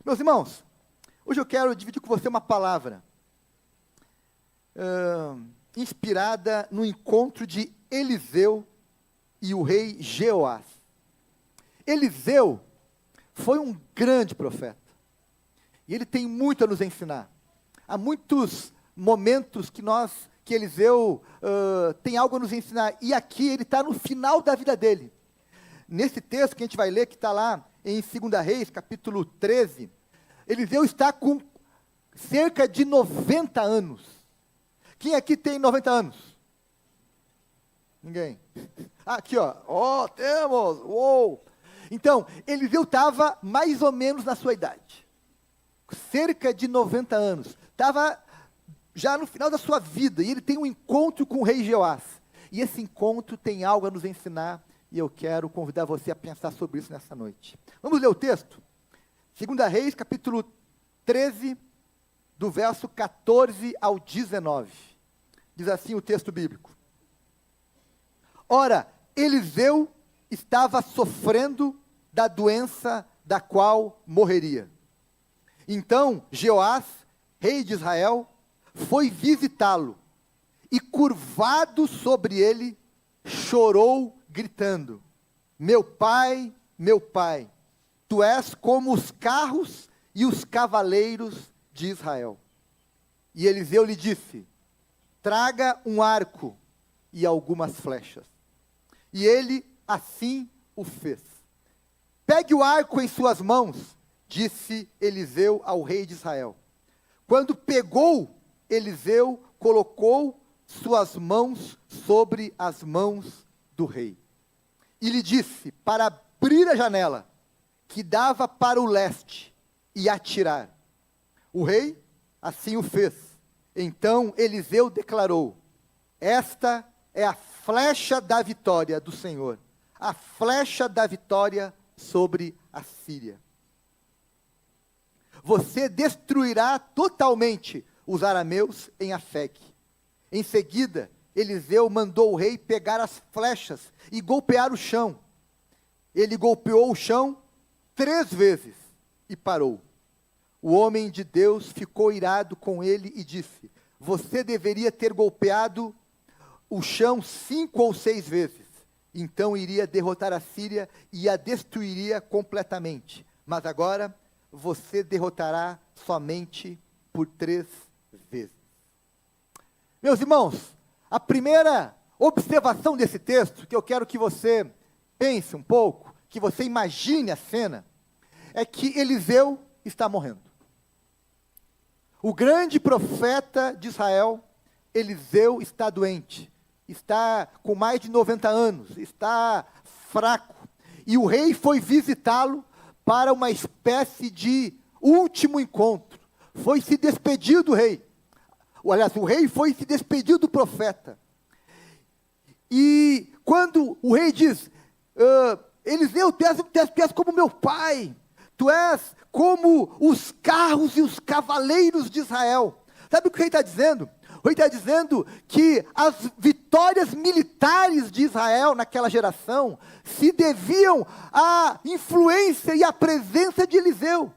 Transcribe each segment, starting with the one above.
Meus irmãos, hoje eu quero dividir com você uma palavra inspirada no encontro de Eliseu e o rei Jeoás. Eliseu foi um grande profeta, e ele tem muito a nos ensinar. Há muitos momentos que Eliseu tem algo a nos ensinar, e aqui ele está no final da vida dele. Nesse texto que a gente vai ler, que está lá em 2 Reis, capítulo 13, Eliseu está com cerca de 90 anos. Quem aqui tem 90 anos? Ninguém. Aqui, ó. Temos! Uou! Então, Eliseu estava mais ou menos na sua idade. Cerca de 90 anos. Estava já no final da sua vida. E ele tem um encontro com o rei Jeoás. E esse encontro tem algo a nos ensinar. E eu quero convidar você a pensar sobre isso nessa noite. Vamos ler o texto? 2 Reis, capítulo 13, do verso 14 ao 19. Diz assim o texto bíblico. Ora, Eliseu estava sofrendo da doença da qual morreria. Então, Jeoás, rei de Israel, foi visitá-lo, e curvado sobre ele, chorou, gritando: meu pai, tu és como os carros e os cavaleiros de Israel. E Eliseu lhe disse: traga um arco e algumas flechas. E ele assim o fez. Pegue o arco em suas mãos, disse Eliseu ao rei de Israel. Quando pegou, Eliseu colocou suas mãos sobre as mãos do rei. E lhe disse para abrir a janela, que dava para o leste, e atirar. O rei assim o fez. Então Eliseu declarou: esta é a flecha da vitória do Senhor, a flecha da vitória sobre a Síria. Você destruirá totalmente os arameus em Afec. Em seguida, Eliseu mandou o rei pegar as flechas e golpear o chão. Ele golpeou o chão 3 vezes e parou. O homem de Deus ficou irado com ele e disse: você deveria ter golpeado o chão 5 ou 6 vezes. Então iria derrotar a Síria e a destruiria completamente. Mas agora você derrotará somente por 3 vezes. Meus irmãos, a primeira observação desse texto, que eu quero que você pense um pouco, que você imagine a cena, é que Eliseu está morrendo. O grande profeta de Israel, Eliseu, está doente, está com mais de 90 anos, está fraco, e o rei foi visitá-lo para uma espécie de último encontro, foi se despedir do rei. Aliás, o rei foi se despedir do profeta. E quando o rei diz: Eliseu, tu és como meu pai, tu és como os carros e os cavaleiros de Israel. Sabe o que o rei está dizendo? O rei está dizendo que as vitórias militares de Israel naquela geração se deviam à influência e à presença de Eliseu.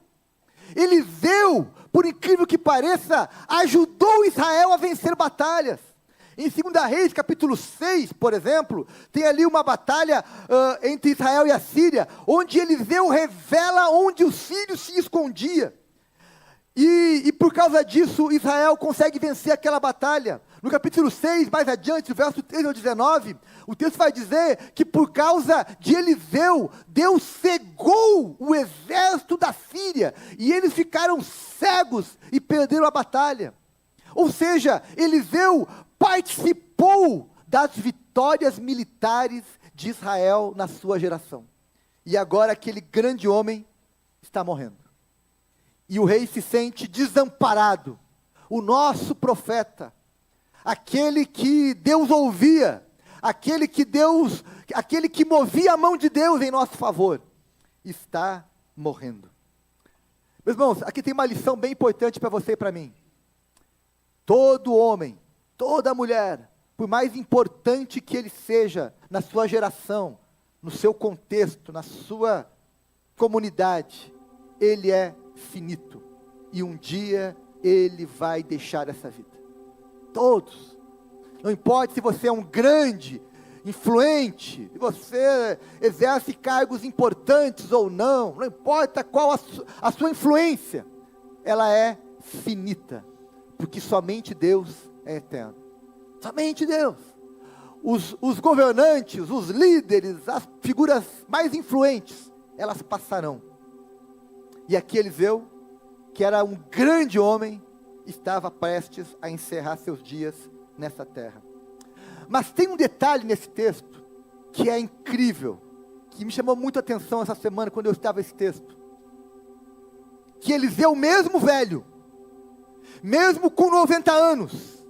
Eliseu, por incrível que pareça, ajudou Israel a vencer batalhas. Em 2 Reis, capítulo 6, por exemplo, tem ali uma batalha entre Israel e a Síria, onde Eliseu revela onde os sírios se escondiam. E por causa disso, Israel consegue vencer aquela batalha. No capítulo 6, mais adiante, do verso 13 ao 19, o texto vai dizer que por causa de Eliseu, Deus cegou o exército da Síria, e eles ficaram cegos e perderam a batalha. Ou seja, Eliseu participou das vitórias militares de Israel na sua geração. E agora aquele grande homem está morrendo. E o rei se sente desamparado. O nosso profeta, aquele que Deus ouvia, aquele que movia a mão de Deus em nosso favor, está morrendo. Meus irmãos, aqui tem uma lição bem importante para você e para mim. Todo homem, toda mulher, por mais importante que ele seja na sua geração, no seu contexto, na sua comunidade, ele é finito. E um dia ele vai deixar essa vida. Todos. Não importa se você é um grande, influente, se você exerce cargos importantes ou não, não importa qual a sua influência, ela é finita, porque somente Deus é eterno. Somente Deus. Os governantes, os líderes, as figuras mais influentes, elas passarão. E aqui Eliseu, que era um grande homem, estava prestes a encerrar seus dias nessa terra. Mas tem um detalhe nesse texto, que é incrível, que me chamou muito a atenção essa semana, quando eu estava esse texto. Que Eliseu, mesmo velho, mesmo com 90 anos,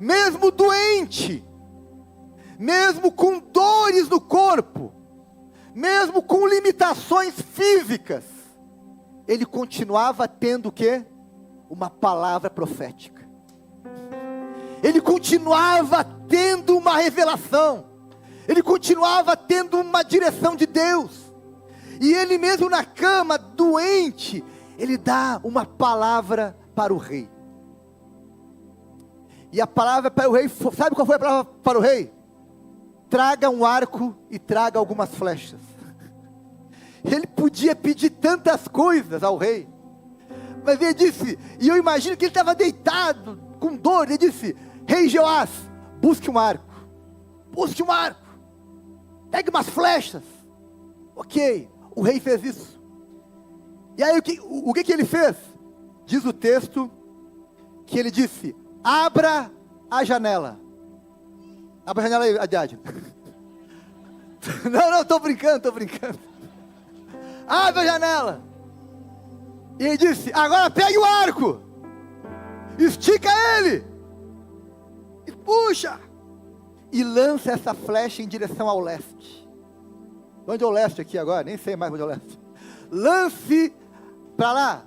mesmo doente, mesmo com dores no corpo, mesmo com limitações físicas, ele continuava tendo o quê? Uma palavra profética. Ele continuava tendo uma revelação. Ele continuava tendo uma direção de Deus. E ele mesmo na cama, doente, ele dá uma palavra para o rei. E a palavra para o rei, sabe qual foi a palavra para o rei? Traga um arco e traga algumas flechas. Ele podia pedir tantas coisas ao rei, mas ele disse, e eu imagino que ele estava deitado, com dor, ele disse, rei Jeoás, busque um arco, pegue umas flechas. Ok, o rei fez isso. E aí o que ele fez? Diz o texto, que ele disse, abra a janela. Abra a janela aí, Adiad. Não, estou brincando. Abre a janela. E ele disse, agora pegue o arco, estica ele, e puxa, e lança essa flecha em direção ao leste. Onde é o leste aqui agora? Nem sei mais onde é o leste. Lance para lá,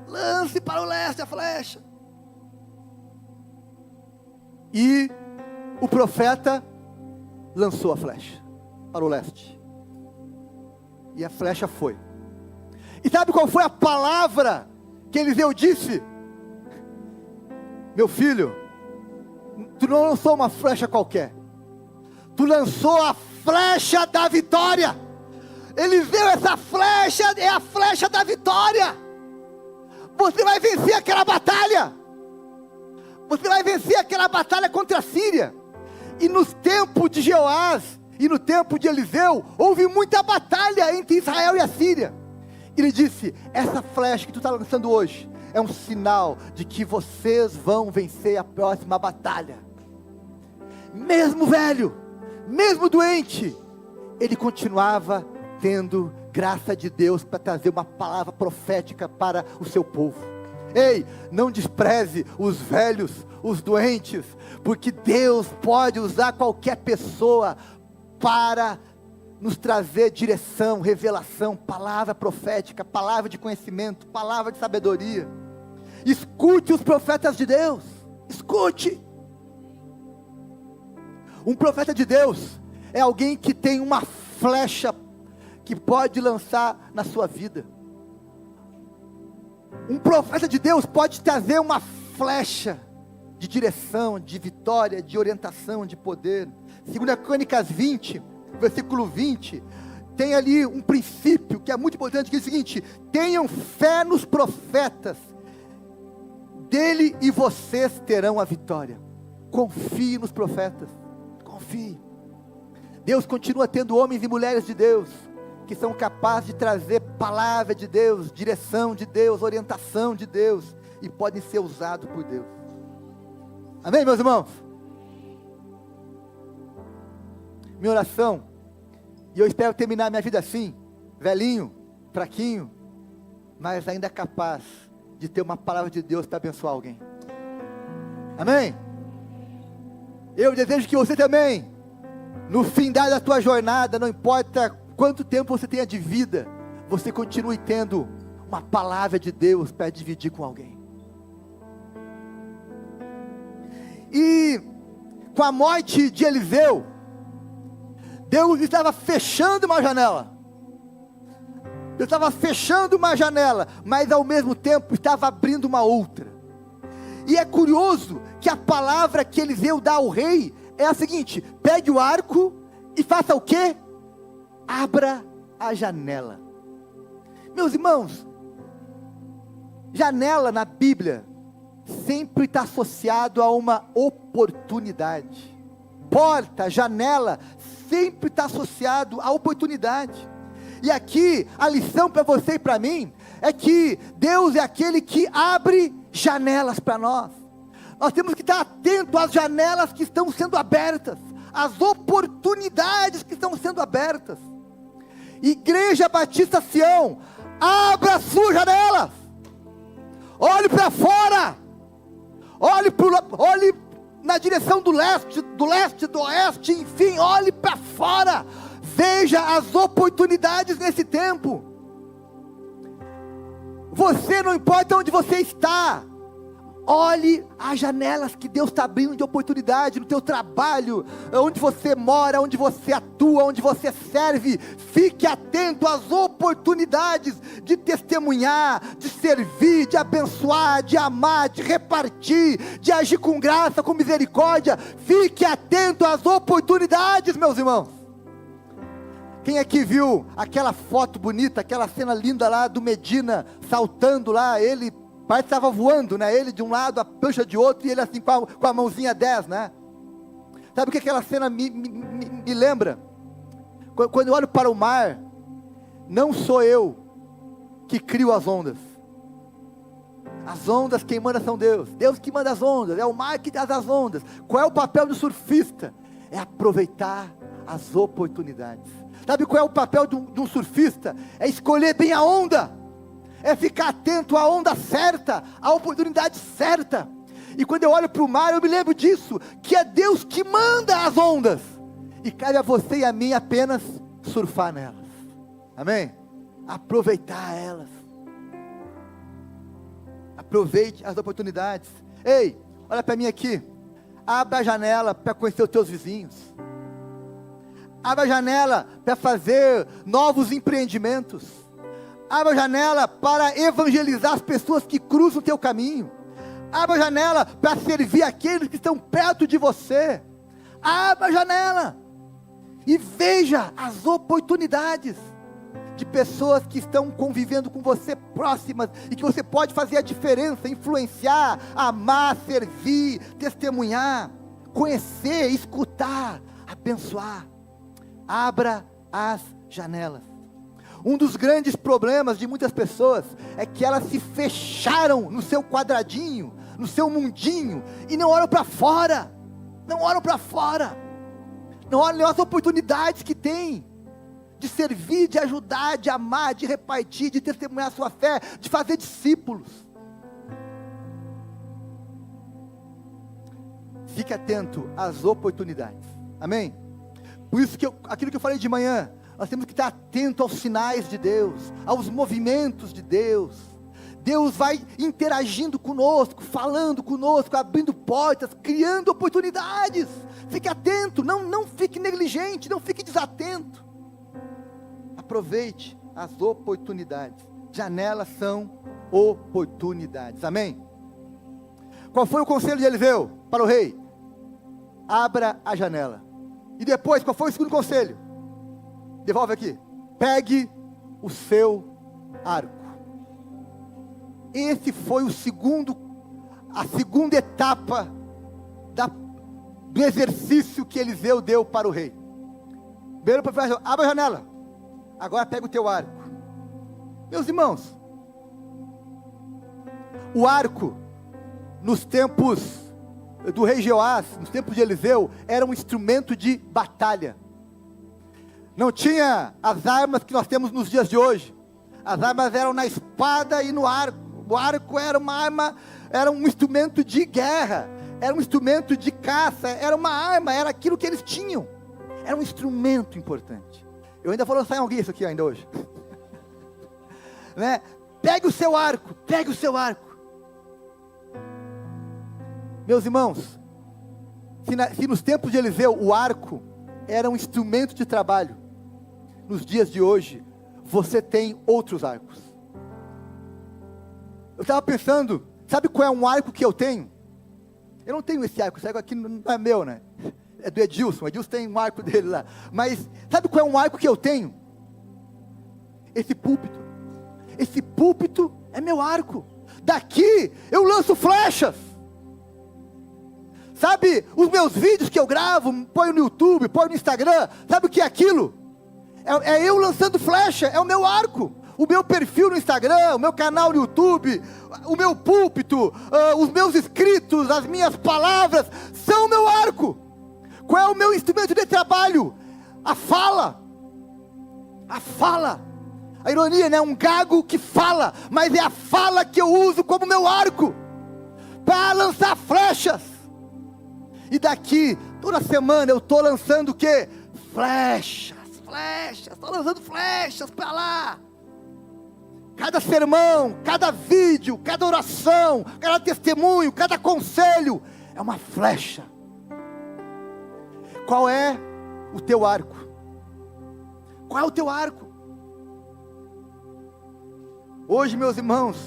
lance para o leste a flecha. E o profeta lançou a flecha para o leste. E a flecha foi. E sabe qual foi a palavra que Eliseu disse? Meu filho, tu não lançou uma flecha qualquer. Tu lançou a flecha da vitória. Eliseu, essa flecha é a flecha da vitória. Você vai vencer aquela batalha. Você vai vencer aquela batalha contra a Síria. E nos tempos de Jeoás e no tempo de Eliseu, houve muita batalha entre Israel e a Síria. Ele disse, essa flecha que tu está lançando hoje, é um sinal de que vocês vão vencer a próxima batalha. Mesmo velho, mesmo doente, ele continuava tendo graça de Deus para trazer uma palavra profética para o seu povo. Ei, não despreze os velhos, os doentes, porque Deus pode usar qualquer pessoa para nos trazer direção, revelação, palavra profética, palavra de conhecimento, palavra de sabedoria. Escute os profetas de Deus, escute. Um profeta de Deus é alguém que tem uma flecha que pode lançar na sua vida. Um profeta de Deus pode trazer uma flecha de direção, de vitória, de orientação, de poder. 2 Crônicas 20, versículo 20, tem ali um princípio que é muito importante, que é o seguinte: tenham fé nos profetas, dele e vocês terão a vitória. Confie nos profetas, confie. Deus continua tendo homens e mulheres de Deus, que são capazes de trazer palavra de Deus, direção de Deus, orientação de Deus, e podem ser usados por Deus. Amém, meus irmãos? Minha oração, e eu espero terminar minha vida assim, velhinho, fraquinho, mas ainda capaz de ter uma palavra de Deus para abençoar alguém. Amém? Eu desejo que você também, no fim da tua jornada, não importa quanto tempo você tenha de vida, você continue tendo uma palavra de Deus para dividir com alguém. E com a morte de Eliseu, Deus estava fechando uma janela. Deus estava fechando uma janela, mas ao mesmo tempo estava abrindo uma outra. E é curioso que a palavra que Eliseu dá ao rei é a seguinte: pegue o arco e faça o quê? Abra a janela. Meus irmãos, janela na Bíblia sempre está associado a uma oportunidade. Porta, janela, sempre está associado a oportunidade. E aqui, a lição para você e para mim, é que Deus é aquele que abre janelas para nós. Nós temos que estar atentos às janelas que estão sendo abertas, às oportunidades que estão sendo abertas. Igreja Batista Sião, abra as suas janelas, olhe para fora, olhe na direção do leste, do oeste, enfim, olhe para fora, veja as oportunidades nesse tempo. Você, não importa onde você está, olhe as janelas que Deus está abrindo de oportunidade no teu trabalho, onde você mora, onde você atua, onde você serve. Fique atento às oportunidades de testemunhar, de servir, de abençoar, de amar, de repartir, de agir com graça, com misericórdia. Fique atento às oportunidades, meus irmãos. Quem aqui viu aquela foto bonita, aquela cena linda lá do Medina saltando lá, ele parece que estava voando, né? Ele de um lado, a prancha de outro, e ele assim com a mãozinha 10, né? Sabe o que aquela cena me lembra? Quando eu olho para o mar, não sou eu que crio as ondas. As ondas quem manda são Deus. Deus que manda as ondas, é o mar que dá as ondas. Qual é o papel do surfista? É aproveitar as oportunidades. Sabe qual é o papel de um surfista? É escolher bem a onda. É ficar atento à onda certa, à oportunidade certa. E quando eu olho para o mar, eu me lembro disso, que é Deus que manda as ondas, e cabe a você e a mim apenas surfar nelas. Amém? Aproveitar elas. Aproveite as oportunidades. Ei, olha para mim aqui. Abra a janela para conhecer os teus vizinhos. Abra a janela para fazer novos empreendimentos. Abra a janela para evangelizar as pessoas que cruzam o teu caminho. Abra a janela para servir aqueles que estão perto de você. Abra a janela e veja as oportunidades de pessoas que estão convivendo com você próximas e que você pode fazer a diferença, influenciar, amar, servir, testemunhar, conhecer, escutar, abençoar. Abra as janelas. Um dos grandes problemas de muitas pessoas é que elas se fecharam no seu quadradinho, no seu mundinho, e não olham para fora. Não olham para fora. Não olham as oportunidades que tem de servir, de ajudar, de amar, de repartir, de testemunhar a sua fé, de fazer discípulos. Fique atento às oportunidades. Amém? Por isso que aquilo que eu falei de manhã, nós temos que estar atento aos sinais de Deus, aos movimentos de Deus. Deus vai interagindo conosco, falando conosco, abrindo portas, criando oportunidades. Fique atento, não fique negligente, não fique desatento. Aproveite as oportunidades. Janelas são oportunidades. Amém? Qual foi o conselho de Eliseu para o rei? Abra a janela. E depois, qual foi o segundo conselho? Devolve aqui. Pegue o seu arco. Esse foi a segunda etapa do exercício que Eliseu deu para o rei. Primeiro, abre a janela. Agora pega o teu arco. Meus irmãos, o arco, nos tempos do rei Jeoás, nos tempos de Eliseu, era um instrumento de batalha. Não tinha as armas que nós temos nos dias de hoje. As armas eram na espada e no arco. O arco era uma arma, era um instrumento de guerra, era um instrumento de caça, era uma arma, era aquilo que eles tinham. Era um instrumento importante. Eu ainda vou lançar em alguém isso aqui ainda hoje. Né? Pegue o seu arco, pegue o seu arco. Meus irmãos, se nos tempos de Eliseu o arco era um instrumento de trabalho, nos dias de hoje, você tem outros arcos. Eu estava pensando, sabe qual é um arco que eu tenho? Eu não tenho esse arco aqui não é meu, né? É do Edilson. O Edilson tem um arco dele lá. Mas sabe qual é um arco que eu tenho? Esse púlpito. Esse púlpito é meu arco. Daqui eu lanço flechas. Sabe, os meus vídeos que eu gravo, ponho no YouTube, ponho no Instagram, sabe o que é aquilo? É eu lançando flecha, é o meu arco. O meu perfil no Instagram, o meu canal no YouTube, o meu púlpito, os meus inscritos, as minhas palavras, são o meu arco. Qual é o meu instrumento de trabalho? A fala. A fala. A ironia, né? Um gago que fala, mas é a fala que eu uso como meu arco, para lançar flechas. E daqui, toda semana eu estou lançando o quê? Flechas, estou lançando flechas para lá. Cada sermão, cada vídeo, cada oração, cada testemunho, cada conselho, é uma flecha. Qual é o teu arco? Qual é o teu arco? Hoje, meus irmãos,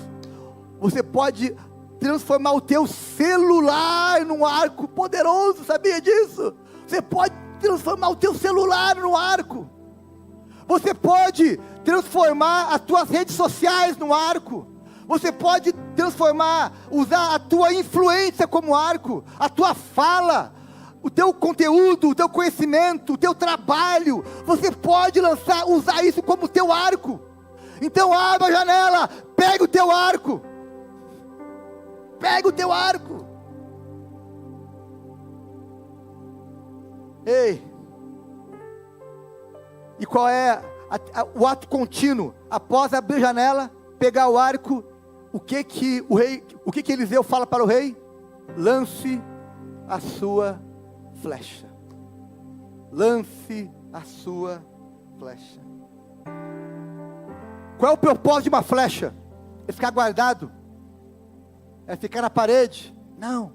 você pode transformar o teu celular num arco poderoso, sabia disso? Você pode transformar o teu celular num arco. Você pode transformar as tuas redes sociais num arco. Você pode transformar, usar a tua influência como arco, a tua fala, o teu conteúdo, o teu conhecimento, o teu trabalho. Você pode usar isso como teu arco. Então abra a janela, pega o teu arco. Pega o teu arco. Ei. E qual é o ato contínuo? Após abrir a janela, pegar o arco, o que Eliseu fala para o rei? Lance a sua flecha. Lance a sua flecha. Qual é o propósito de uma flecha? É ficar guardado? É ficar na parede? Não.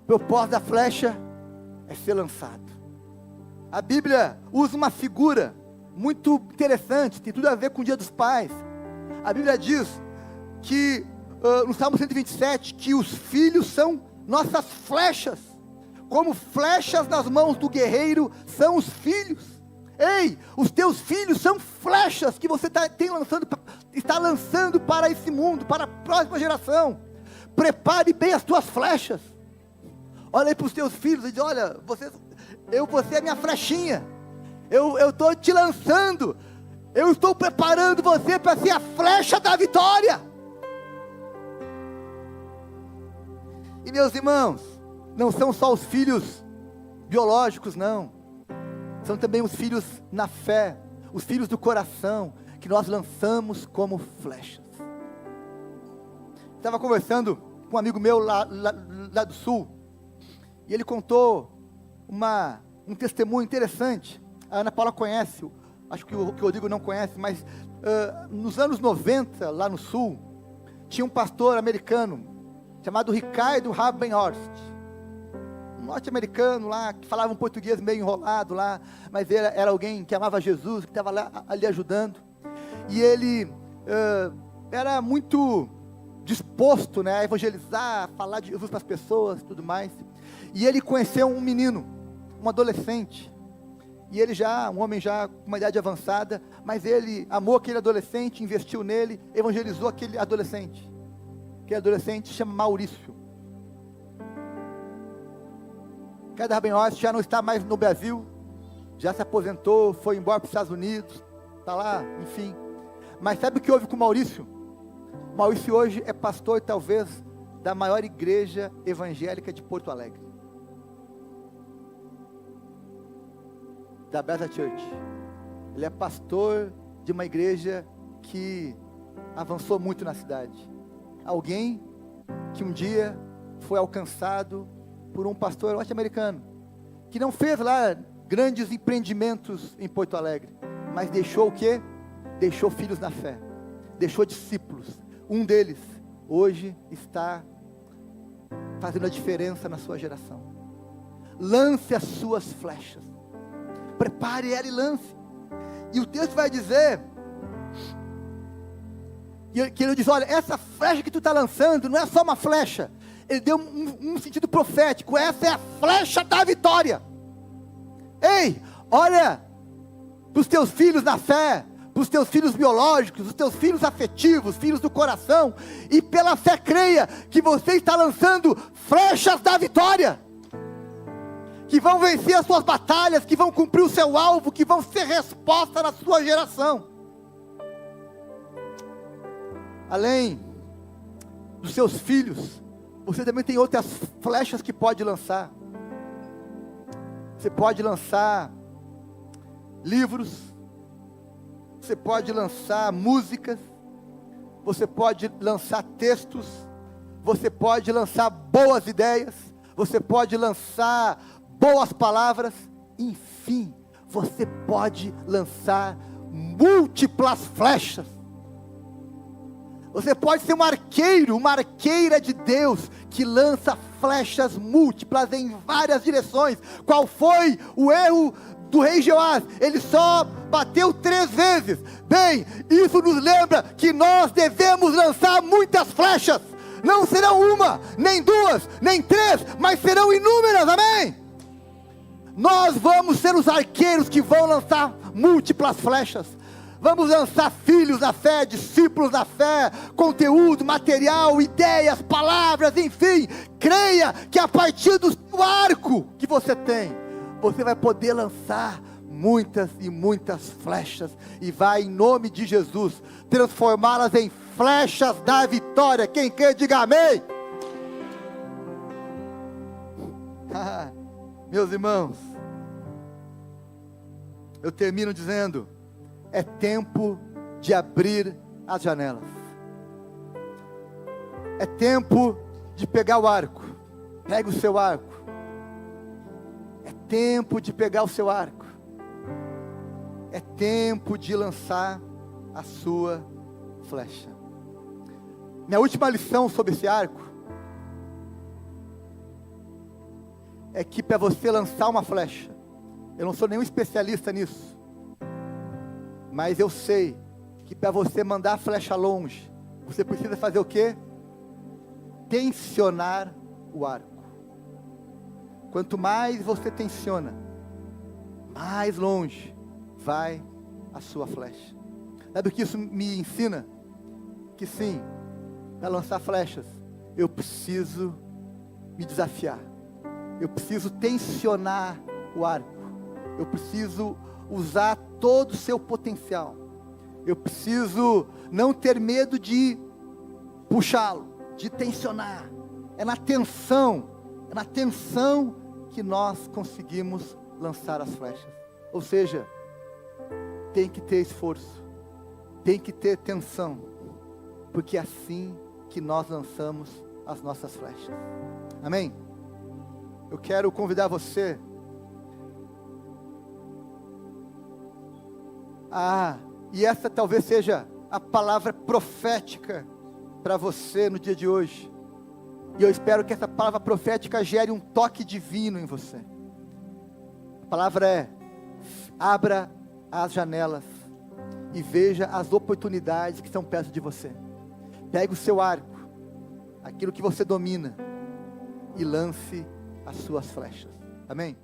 O propósito da flecha é ser lançado. A Bíblia usa uma figura muito interessante, tem tudo a ver com o Dia dos Pais. A Bíblia diz que, no Salmo 127, que os filhos são nossas flechas. Como flechas nas mãos do guerreiro são os filhos. Ei, os teus filhos são flechas que você está lançando para esse mundo, para a próxima geração. Prepare bem as tuas flechas. Olha aí para os teus filhos e diz: olha, você é minha flechinha. Eu estou te lançando. Eu estou preparando você para ser a flecha da vitória. E meus irmãos, não são só os filhos biológicos, não. São também os filhos na fé, os filhos do coração, que nós lançamos como flechas. Estava conversando com um amigo meu lá do sul, e ele contou um testemunho interessante. A Ana Paula conhece, acho que o Rodrigo não conhece, mas nos anos 90, lá no sul, tinha um pastor americano, chamado Ricardo Rabenhorst, um norte-americano lá, que falava um português meio enrolado lá, mas ele era alguém que amava Jesus, que estava ali ajudando, e ele era muito disposto, né, a evangelizar, a falar de Jesus para as pessoas e tudo mais. E ele conheceu um menino, um adolescente, e ele um homem já com uma idade avançada, mas ele amou aquele adolescente, investiu nele, evangelizou aquele adolescente. Aquele adolescente se chama Maurício. Cada Rabenhorst já não está mais no Brasil, já se aposentou, foi embora para os Estados Unidos, está lá, enfim. Mas sabe o que houve com Maurício? Maurício hoje é pastor, talvez, da maior igreja evangélica de Porto Alegre, da Bethel Church. Ele é pastor de uma igreja que avançou muito na cidade. Alguém que um dia foi alcançado por um pastor norte-americano, que não fez lá grandes empreendimentos em Porto Alegre, mas deixou o quê? Deixou filhos na fé, deixou discípulos. Um deles hoje está fazendo a diferença na sua geração. Lance as suas flechas, prepare ela e lance. E o texto vai dizer que ele diz, olha, essa flecha que tu está lançando não é só uma flecha. Ele deu um sentido profético, essa é a flecha da vitória. Ei, olha para os teus filhos na fé, para os teus filhos biológicos, os teus filhos afetivos, filhos do coração, e pela fé creia que você está lançando flechas da vitória, que vão vencer as suas batalhas, que vão cumprir o seu alvo, que vão ser resposta na sua geração. Além dos seus filhos, você também tem outras flechas que pode lançar. Você pode lançar livros, você pode lançar músicas, você pode lançar textos, você pode lançar boas ideias, você pode lançar boas palavras, enfim, você pode lançar múltiplas flechas. Você pode ser um arqueiro, uma arqueira de Deus, que lança flechas múltiplas em várias direções. Qual foi o erro do rei Jeoás? Ele só bateu 3 vezes. Bem, isso nos lembra que nós devemos lançar muitas flechas. Não serão uma, nem 2, nem 3, mas serão inúmeras, amém? Nós vamos ser os arqueiros que vão lançar múltiplas flechas. Vamos lançar filhos na fé, discípulos na fé, conteúdo, material, ideias, palavras, enfim. Creia que a partir do seu arco que você tem, você vai poder lançar muitas e muitas flechas. E vai, em nome de Jesus, transformá-las em flechas da vitória. Quem quer, diga amém. Meus irmãos, eu termino dizendo, é tempo de abrir as janelas. É tempo de pegar o arco. Pega o seu arco. É tempo de pegar o seu arco. É tempo de lançar a sua flecha. Minha última lição sobre esse arco é que para você lançar uma flecha, eu não sou nenhum especialista nisso, mas eu sei que para você mandar a flecha longe, você precisa fazer o quê? Tensionar o arco. Quanto mais você tensiona, mais longe vai a sua flecha. Sabe o que isso me ensina? Que sim, para lançar flechas, eu preciso me desafiar. Eu preciso tensionar o arco. Eu preciso usar todo o seu potencial. Eu preciso não ter medo de puxá-lo, de tensionar. É na tensão que nós conseguimos lançar as flechas. Ou seja, tem que ter esforço, tem que ter tensão, porque é assim que nós lançamos as nossas flechas. Amém? Eu quero convidar você e essa talvez seja a palavra profética para você no dia de hoje. E eu espero que essa palavra profética gere um toque divino em você. A palavra é: abra as janelas e veja as oportunidades que estão perto de você. Pegue o seu arco, aquilo que você domina, e lance as suas flechas. Amém?